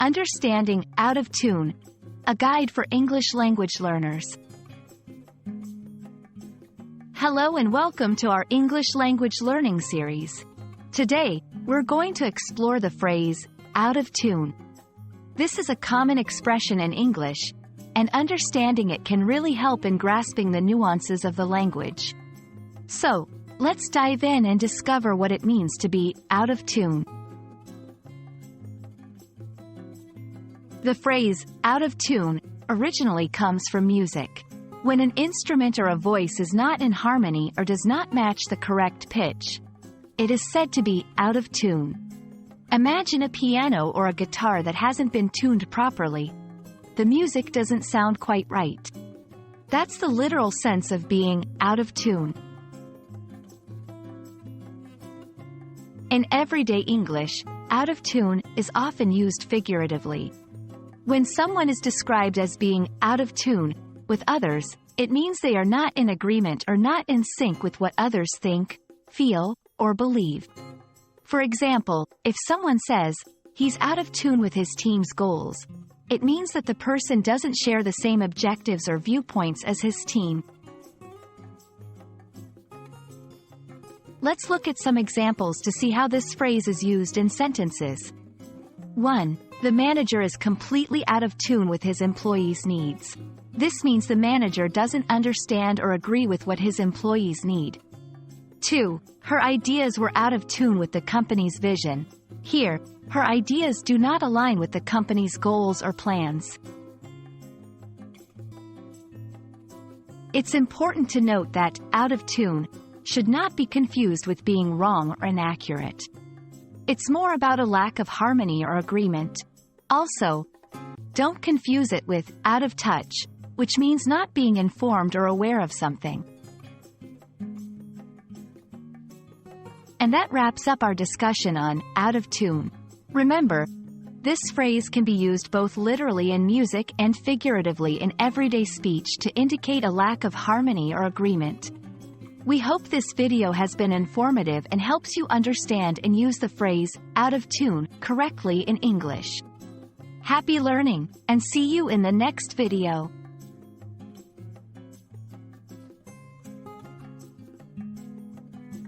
Understanding out of tune, a guide for English language learners. Hello and welcome to our English language learning series. Today, we're going to explore the phrase, out of tune. This is a common expression in English, and understanding it can really help in grasping the nuances of the language. So, let's dive in and discover what it means to be out of tune. The phrase, out of tune, originally comes from music. When an instrument or a voice is not in harmony or does not match the correct pitch, it is said to be out of tune. Imagine a piano or a guitar that hasn't been tuned properly. The music doesn't sound quite right. That's the literal sense of being out of tune. In everyday English, out of tune is often used figuratively. When someone is described as being out of tune with others, it means they are not in agreement or not in sync with what others think, feel, or believe. For example, if someone says, "He's out of tune with his team's goals," it means that the person doesn't share the same objectives or viewpoints as his team. Let's look at some examples to see how this phrase is used in sentences. 1. The manager is completely out of tune with his employees' needs. This means the manager doesn't understand or agree with what his employees need. 2. Her ideas were out of tune with the company's vision. Here, her ideas do not align with the company's goals or plans. It's important to note that out of tune should not be confused with being wrong or inaccurate. It's more about a lack of harmony or agreement. Also, don't confuse it with out of touch, which means not being informed or aware of something. And that wraps up our discussion on out of tune. Remember, this phrase can be used both literally in music and figuratively in everyday speech to indicate a lack of harmony or agreement. We hope this video has been informative and helps you understand and use the phrase out of tune correctly in English. Happy learning, and see you in the next video.